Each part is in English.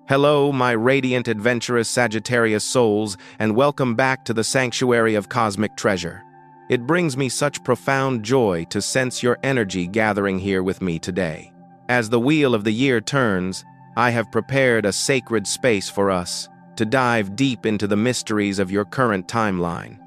Hello, my radiant, adventurous Sagittarius souls, and welcome back to the sanctuary of cosmic treasure. It brings me such profound joy to sense your energy gathering here with me today. As the wheel of the year turns, I have prepared a sacred space for us to dive deep into the mysteries of your current timeline.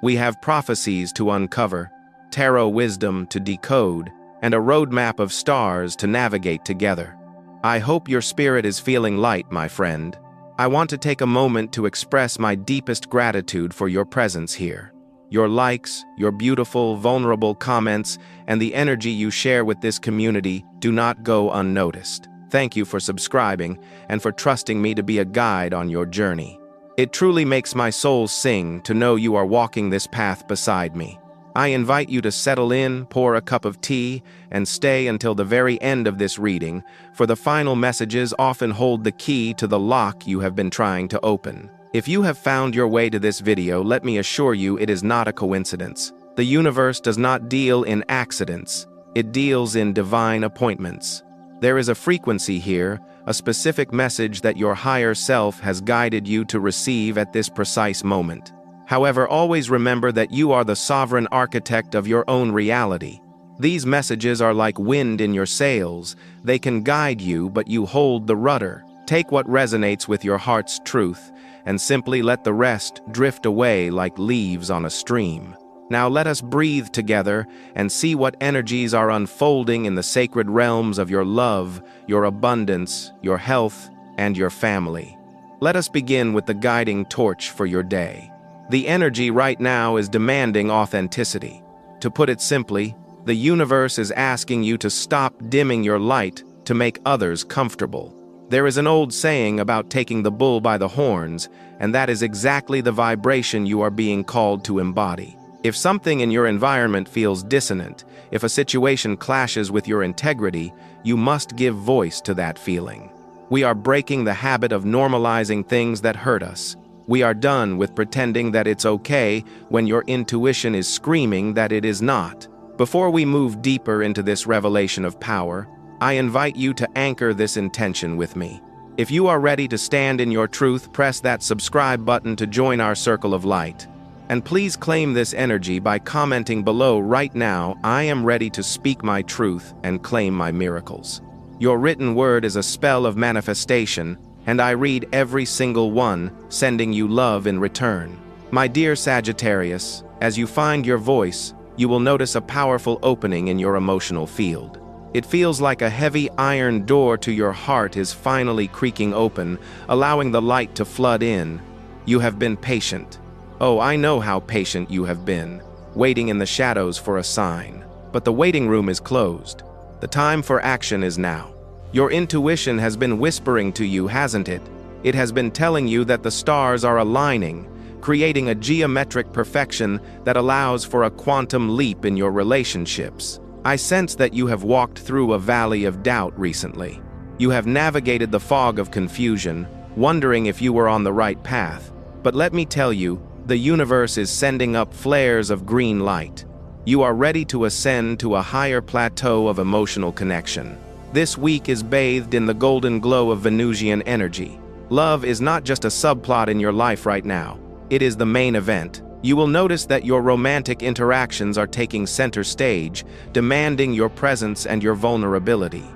We have prophecies to uncover, tarot wisdom to decode, and a roadmap of stars to navigate together. I hope your spirit is feeling light, my friend. I want to take a moment to express my deepest gratitude for your presence here. Your likes, your beautiful, vulnerable comments, and the energy you share with this community do not go unnoticed. Thank you for subscribing and for trusting me to be a guide on your journey. It truly makes my soul sing to know you are walking this path beside me. I invite you to settle in, pour a cup of tea, and stay until the very end of this reading, for the final messages often hold the key to the lock you have been trying to open. If you have found your way to this video, let me assure you it is not a coincidence. The universe does not deal in accidents. It deals in divine appointments. There is a frequency here, a specific message that your higher self has guided you to receive at this precise moment. However, always remember that you are the sovereign architect of your own reality. These messages are like wind in your sails. They can guide you, but you hold the rudder. Take what resonates with your heart's truth, and simply let the rest drift away like leaves on a stream. Now let us breathe together and see what energies are unfolding in the sacred realms of your love, your abundance, your health, and your family. Let us begin with the guiding torch for your day. The energy right now is demanding authenticity. To put it simply, the universe is asking you to stop dimming your light to make others comfortable. There is an old saying about taking the bull by the horns, and that is exactly the vibration you are being called to embody. If something in your environment feels dissonant, if a situation clashes with your integrity, you must give voice to that feeling. We are breaking the habit of normalizing things that hurt us. We are done with pretending that it's okay when your intuition is screaming that it is not. Before we move deeper into this revelation of power, I invite you to anchor this intention with me. If you are ready to stand in your truth, press that subscribe button to join our circle of light. And please claim this energy by commenting below right now, "I am ready to speak my truth and claim my miracles." Your written word is a spell of manifestation, and I read every single one, sending you love in return. My dear Sagittarius, as you find your voice, you will notice a powerful opening in your emotional field. It feels like a heavy iron door to your heart is finally creaking open, allowing the light to flood in. You have been patient. Oh, I know how patient you have been, waiting in the shadows for a sign. But the waiting room is closed. The time for action is now. Your intuition has been whispering to you, hasn't it? It has been telling you that the stars are aligning, creating a geometric perfection that allows for a quantum leap in your relationships. I sense that you have walked through a valley of doubt recently. You have navigated the fog of confusion, wondering if you were on the right path. But let me tell you, the universe is sending up flares of green light. You are ready to ascend to a higher plateau of emotional connection. This week is bathed in the golden glow of Venusian energy. Love is not just a subplot in your life right now. It is the main event. You will notice that your romantic interactions are taking center stage, demanding your presence and your vulnerability.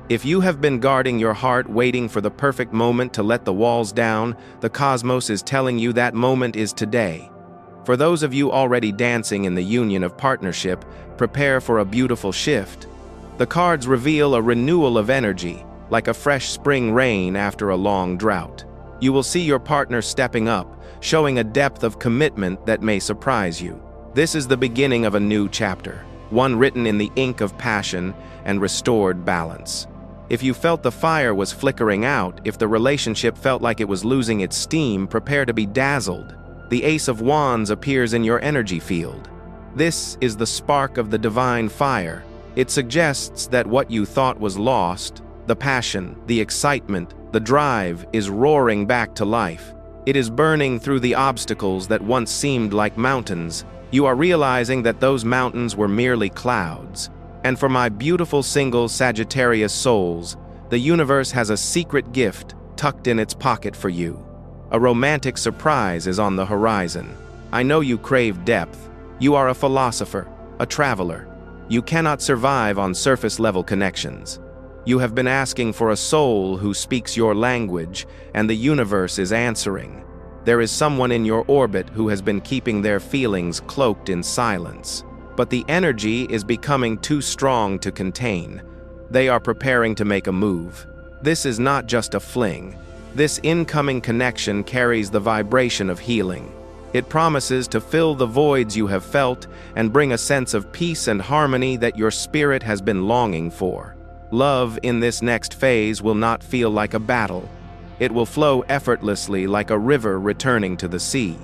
If you have been guarding your heart, waiting for the perfect moment to let the walls down, the cosmos is telling you that moment is today. For those of you already dancing in the union of partnership, prepare for a beautiful shift. The cards reveal a renewal of energy, like a fresh spring rain after a long drought. You will see your partner stepping up, showing a depth of commitment that may surprise you. This is the beginning of a new chapter, one written in the ink of passion and restored balance. If you felt the fire was flickering out, if the relationship felt like it was losing its steam, prepare to be dazzled. The Ace of Wands appears in your energy field. This is the spark of the divine fire. It suggests that what you thought was lost, the passion, the excitement, the drive, is roaring back to life. It is burning through the obstacles that once seemed like mountains. You are realizing that those mountains were merely clouds. And for my beautiful single Sagittarius souls, the universe has a secret gift tucked in its pocket for you. A romantic surprise is on the horizon. I know you crave depth. You are a philosopher, a traveler. You cannot survive on surface-level connections. You have been asking for a soul who speaks your language, and the universe is answering. There is someone in your orbit who has been keeping their feelings cloaked in silence. But the energy is becoming too strong to contain. They are preparing to make a move. This is not just a fling. This incoming connection carries the vibration of healing. It promises to fill the voids you have felt and bring a sense of peace and harmony that your spirit has been longing for. Love in this next phase will not feel like a battle. It will flow effortlessly like a river returning to the sea.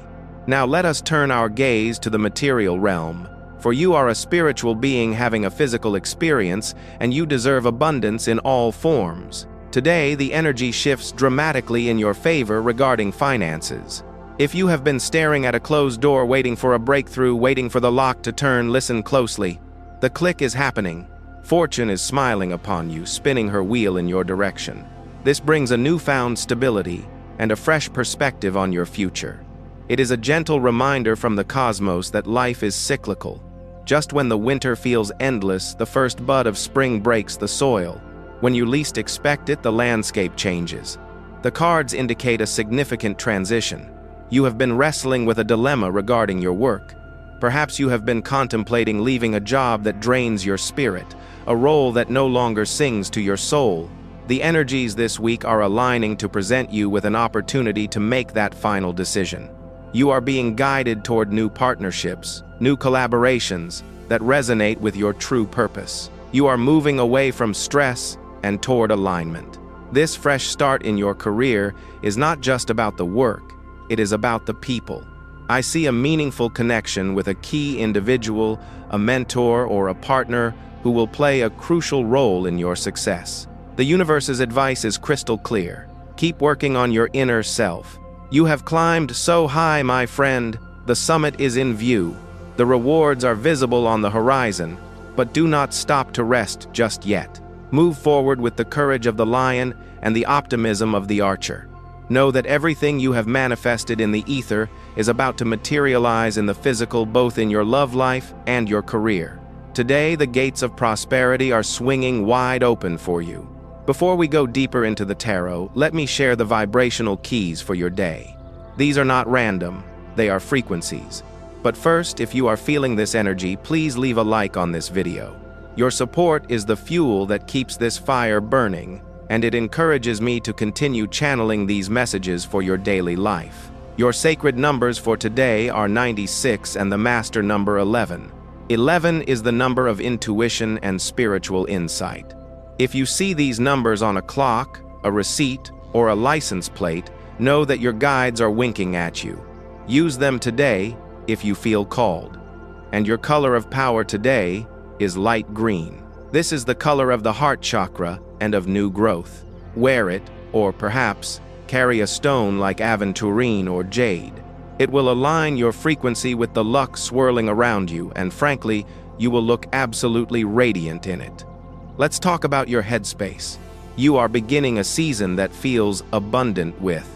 Now let us turn our gaze to the material realm. For you are a spiritual being having a physical experience, and you deserve abundance in all forms. Today, the energy shifts dramatically in your favor regarding finances. If you have been staring at a closed door waiting for a breakthrough, waiting for the lock to turn, listen closely. The click is happening. Fortune is smiling upon you, spinning her wheel in your direction. This brings a newfound stability and a fresh perspective on your future. It is a gentle reminder from the cosmos that life is cyclical. Just when the winter feels endless, the first bud of spring breaks the soil. When you least expect it, the landscape changes. The cards indicate a significant transition. You have been wrestling with a dilemma regarding your work. Perhaps you have been contemplating leaving a job that drains your spirit, a role that no longer sings to your soul. The energies this week are aligning to present you with an opportunity to make that final decision. You are being guided toward new partnerships, new collaborations that resonate with your true purpose. You are moving away from stress and toward alignment. This fresh start in your career is not just about the work, it is about the people. I see a meaningful connection with a key individual, a mentor, or a partner who will play a crucial role in your success. The universe's advice is crystal clear. Keep working on your inner self. You have climbed so high, my friend. The summit is in view. The rewards are visible on the horizon, but do not stop to rest just yet. Move forward with the courage of the lion and the optimism of the archer. Know that everything you have manifested in the ether is about to materialize in the physical, both in your love life and your career. Today, the gates of prosperity are swinging wide open for you. Before we go deeper into the tarot, let me share the vibrational keys for your day. These are not random, they are frequencies. But first, if you are feeling this energy, please leave a like on this video. Your support is the fuel that keeps this fire burning, and it encourages me to continue channeling these messages for your daily life. Your sacred numbers for today are 96 and the master number 11. 11 is the number of intuition and spiritual insight. If you see these numbers on a clock, a receipt, or a license plate, know that your guides are winking at you. Use them today if you feel called. And your color of power today is light green. This is the color of the heart chakra and of new growth. Wear it, or perhaps carry a stone like aventurine or jade. It will align your frequency with the luck swirling around you, and frankly, you will look absolutely radiant in it. Let's talk about your headspace. You are beginning a season that feels abundant with,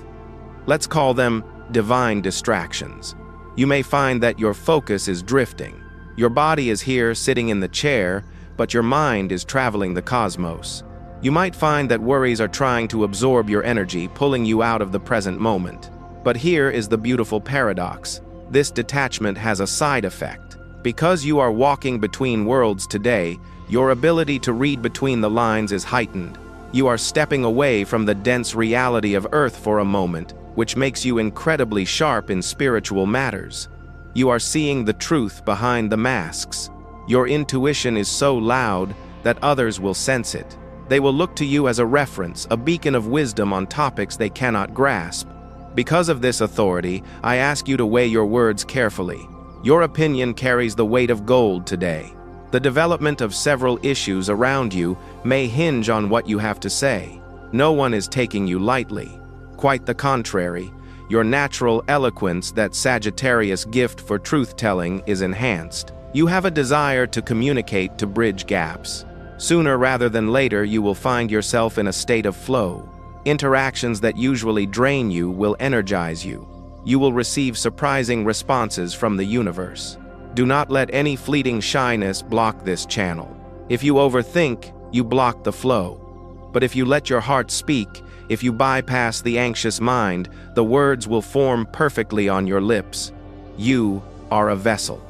let's call them divine distractions. You may find that your focus is drifting. Your body is here sitting in the chair, but your mind is traveling the cosmos. You might find that worries are trying to absorb your energy, pulling you out of the present moment. But here is the beautiful paradox. This detachment has a side effect. Because you are walking between worlds today, your ability to read between the lines is heightened. You are stepping away from the dense reality of Earth for a moment, which makes you incredibly sharp in spiritual matters. You are seeing the truth behind the masks. Your intuition is so loud that others will sense it. They will look to you as a reference, a beacon of wisdom on topics they cannot grasp. Because of this authority, I ask you to weigh your words carefully. Your opinion carries the weight of gold today. The development of several issues around you may hinge on what you have to say. No one is taking you lightly. Quite the contrary, your natural eloquence, that Sagittarius gift for truth-telling, is enhanced. You have a desire to communicate to bridge gaps. Sooner rather than later, you will find yourself in a state of flow. Interactions that usually drain you will energize you. You will receive surprising responses from the universe. Do not let any fleeting shyness block this channel. If you overthink, you block the flow. But if you let your heart speak, if you bypass the anxious mind, the words will form perfectly on your lips. You are a vessel.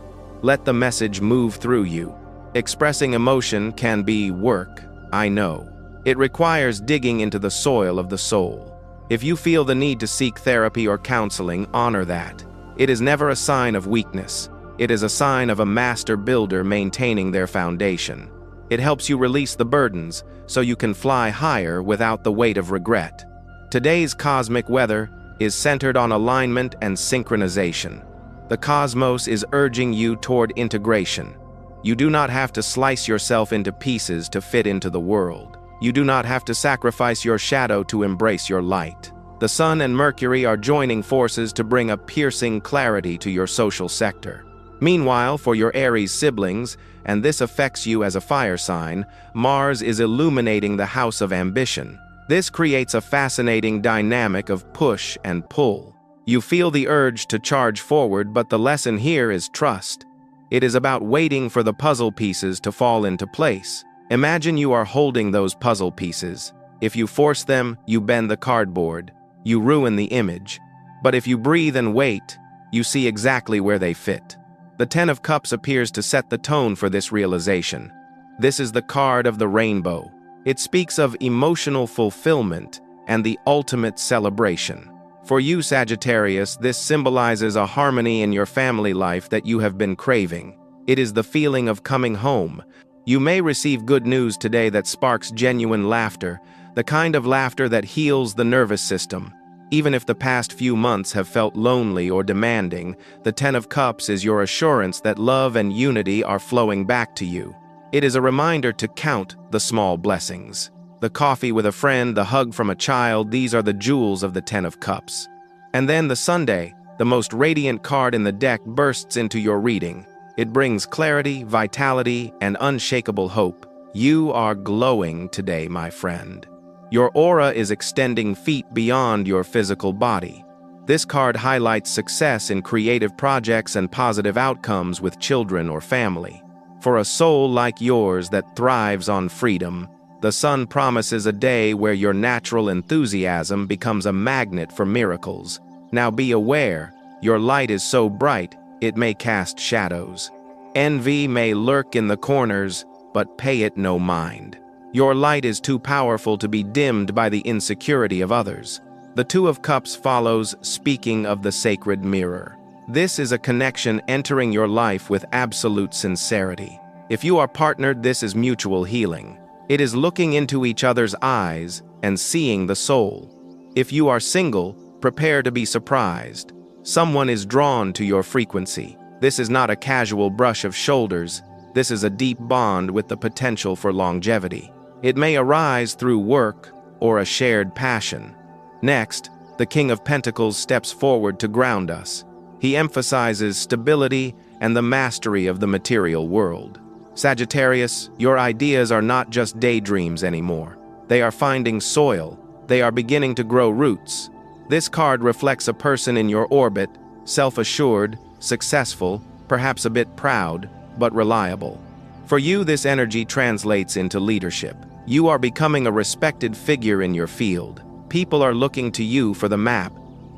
Let the message move through you. Expressing emotion can be work, I know. It requires digging into the soil of the soul. If you feel the need to seek therapy or counseling, honor that. It is never a sign of weakness. It is a sign of a master builder maintaining their foundation. It helps you release the burdens, so you can fly higher without the weight of regret. Today's cosmic weather is centered on alignment and synchronization. The cosmos is urging you toward integration. You do not have to slice yourself into pieces to fit into the world. You do not have to sacrifice your shadow to embrace your light. The Sun and Mercury are joining forces to bring a piercing clarity to your social sector. Meanwhile, for your Aries siblings, and this affects you as a fire sign, Mars is illuminating the house of ambition. This creates a fascinating dynamic of push and pull. You feel the urge to charge forward, but the lesson here is trust. It is about waiting for the puzzle pieces to fall into place. Imagine you are holding those puzzle pieces. If you force them, you bend the cardboard. You ruin the image. But if you breathe and wait, you see exactly where they fit. The Ten of Cups appears to set the tone for this realization. This is the card of the rainbow. It speaks of emotional fulfillment and the ultimate celebration. For you, Sagittarius, this symbolizes a harmony in your family life that you have been craving. It is the feeling of coming home. You may receive good news today that sparks genuine laughter, the kind of laughter that heals the nervous system. Even if the past few months have felt lonely or demanding, the Ten of Cups is your assurance that love and unity are flowing back to you. It is a reminder to count the small blessings. The coffee with a friend, the hug from a child, these are the jewels of the Ten of Cups. And then the Sunday, the most radiant card in the deck, bursts into your reading. It brings clarity, vitality, and unshakable hope. You are glowing today, my friend. Your aura is extending feet beyond your physical body. This card highlights success in creative projects and positive outcomes with children or family. For a soul like yours that thrives on freedom, the sun promises a day where your natural enthusiasm becomes a magnet for miracles. Now be aware, your light is so bright, it may cast shadows. Envy may lurk in the corners, but pay it no mind. Your light is too powerful to be dimmed by the insecurity of others. The Two of Cups follows, speaking of the sacred mirror. This is a connection entering your life with absolute sincerity. If you are partnered, this is mutual healing. It is looking into each other's eyes and seeing the soul. If you are single, prepare to be surprised. Someone is drawn to your frequency. This is not a casual brush of shoulders. This is a deep bond with the potential for longevity. It may arise through work or a shared passion. Next, the King of Pentacles steps forward to ground us. He emphasizes stability and the mastery of the material world. Sagittarius, your ideas are not just daydreams anymore. They are finding soil. They are beginning to grow roots. This card reflects a person in your orbit, self-assured, successful, perhaps a bit proud, but reliable. For you, this energy translates into leadership. You are becoming a respected figure in your field. People are looking to you for the map.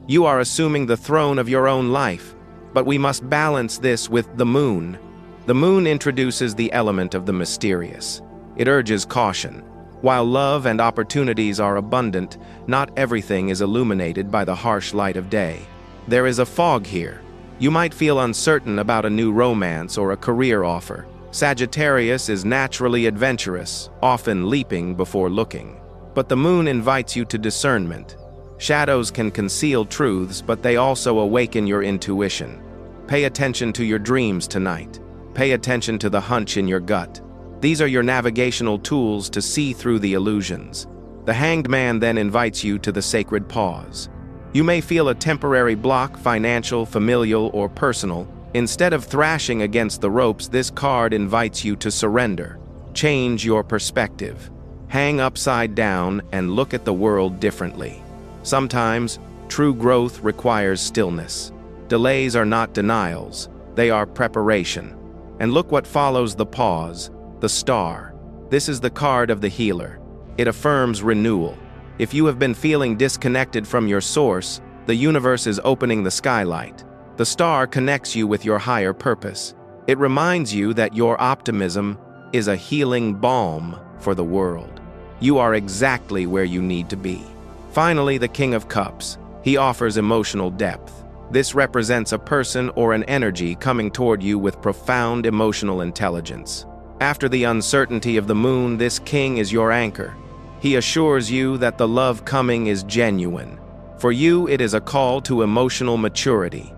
You are assuming the throne of your own life. But we must balance this with the moon. The moon introduces the element of the mysterious. It urges caution. While love and opportunities are abundant, not everything is illuminated by the harsh light of day. There is a fog here. You might feel uncertain about a new romance or a career offer. Sagittarius is naturally adventurous, often leaping before looking. But the moon invites you to discernment. Shadows can conceal truths, but they also awaken your intuition. Pay attention to your dreams tonight. Pay attention to the hunch in your gut. These are your navigational tools to see through the illusions. The Hanged Man then invites you to the sacred pause. You may feel a temporary block, financial, familial, or personal. Instead of thrashing against the ropes, this card invites you to surrender. Change your perspective. Hang upside down and look at the world differently. Sometimes, true growth requires stillness. Delays are not denials, they are preparation. And look what follows the pause, the star. This is the card of the healer. It affirms renewal. If you have been feeling disconnected from your source, the universe is opening the skylight. The star connects you with your higher purpose. It reminds you that your optimism is a healing balm for the world. You are exactly where you need to be. Finally, the King of Cups. He offers emotional depth. This represents a person or an energy coming toward you with profound emotional intelligence. After the uncertainty of the moon, this king is your anchor. He assures you that the love coming is genuine. For you, it is a call to emotional maturity.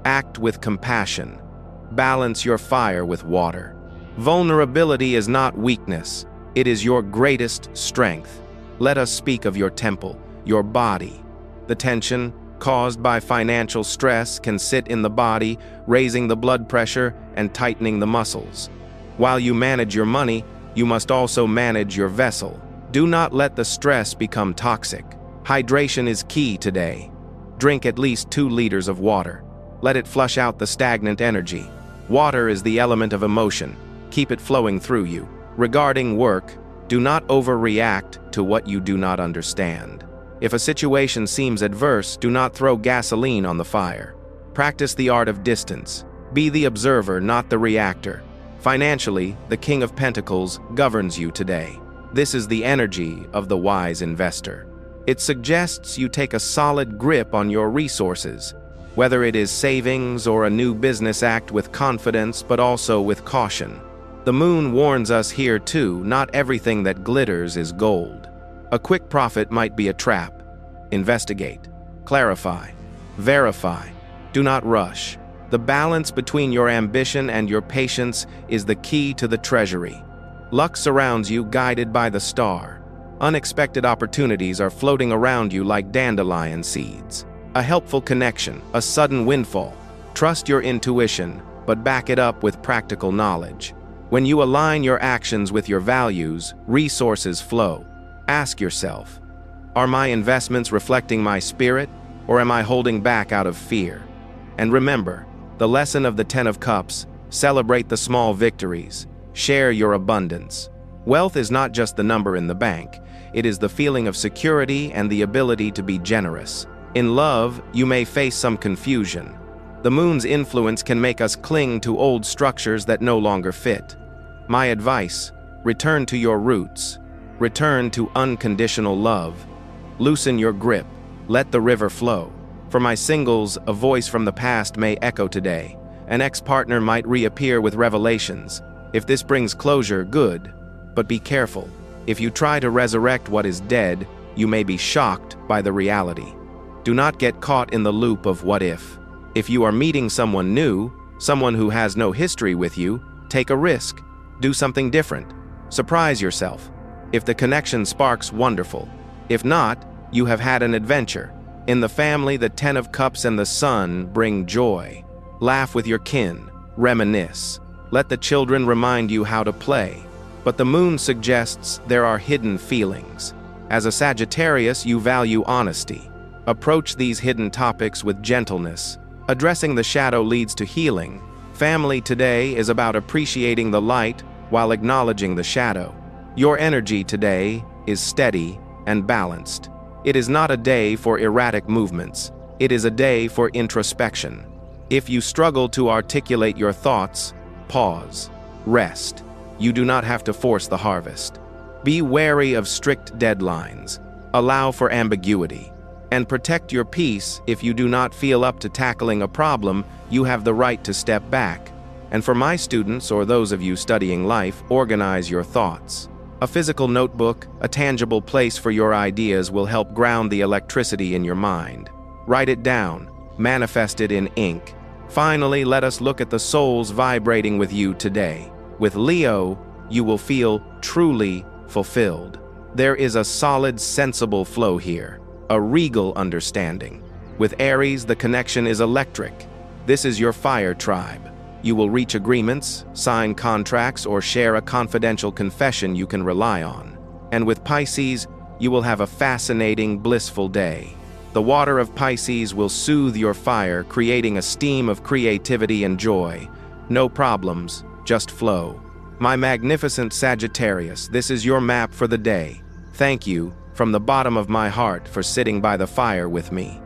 Act with compassion. Balance your fire with water. Vulnerability is not weakness. It is your greatest strength. Let us speak of your temple, your body. The tension caused by financial stress can sit in the body, raising the blood pressure and tightening the muscles. While you manage your money, you must also manage your vessel. Do not let the stress become toxic. Hydration is key today. Drink at least 2 liters of water. Let it flush out the stagnant energy. Water is the element of emotion. Keep it flowing through you. Regarding work, do not overreact to what you do not understand. If a situation seems adverse, do not throw gasoline on the fire. Practice the art of distance. Be the observer, not the reactor. Financially, the King of Pentacles governs you today. This is the energy of the wise investor. It suggests you take a solid grip on your resources, whether it is savings or a new business. Act with confidence, but also with caution. The moon warns us here too, not everything that glitters is gold. A quick profit might be a trap. Investigate, clarify, verify. Do not rush. The balance between your ambition and your patience is the key to the treasury. Luck surrounds you, guided by the star. Unexpected opportunities are floating around you like dandelion seeds. A helpful connection, a sudden windfall. Trust your intuition, but back it up with practical knowledge. When you align your actions with your values, resources flow. Ask yourself, are my investments reflecting my spirit, or am I holding back out of fear? And remember, the lesson of the 10 of Cups: celebrate the small victories. Share your abundance. Wealth is not just the number in the bank. It is the feeling of security and the ability to be generous. In love, you may face some confusion. The moon's influence can make us cling to old structures that no longer fit. My advice: return to your roots. Return to unconditional love. Loosen your grip. Let the river flow. For my singles, a voice from the past may echo today. An ex-partner might reappear with revelations. If this brings closure, good. But be careful. If you try to resurrect what is dead, you may be shocked by the reality. Do not get caught in the loop of what if. If you are meeting someone new, someone who has no history with you, take a risk. Do something different. Surprise yourself. If the connection sparks, wonderful. If not, you have had an adventure. In the family, the 10 of Cups and the Sun bring joy. Laugh with your kin. Reminisce. Let the children remind you how to play. But the moon suggests there are hidden feelings. As a Sagittarius, you value honesty. Approach these hidden topics with gentleness. Addressing the shadow leads to healing. Family today is about appreciating the light while acknowledging the shadow. Your energy today is steady and balanced. It is not a day for erratic movements. It is a day for introspection. If you struggle to articulate your thoughts, pause. Rest. You do not have to force the harvest. Be wary of strict deadlines. Allow for ambiguity. And protect your peace. If you do not feel up to tackling a problem, you have the right to step back. And for my students or those of you studying life, organize your thoughts. A physical notebook, a tangible place for your ideas, will help ground the electricity in your mind. Write it down. Manifest it in ink. Finally, let us look at the souls vibrating with you today. With Leo, you will feel truly fulfilled. There is a solid, sensible flow here, a regal understanding. With Aries, the connection is electric. This is your fire tribe. You will reach agreements, sign contracts, or share a confidential confession you can rely on. And with Pisces, you will have a fascinating, blissful day. The water of Pisces will soothe your fire, creating a steam of creativity and joy. No problems, just flow. My magnificent Sagittarius, this is your map for the day. Thank you, from the bottom of my heart, for sitting by the fire with me.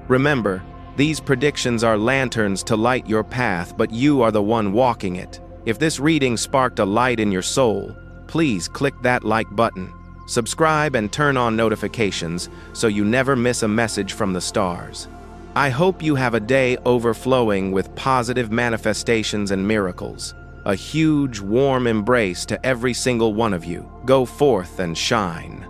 Remember, these predictions are lanterns to light your path, but you are the one walking it. If this reading sparked a light in your soul, please click that like button. Subscribe and turn on notifications so you never miss a message from the stars. I hope you have a day overflowing with positive manifestations and miracles. A huge, warm embrace to every single one of you. Go forth and shine.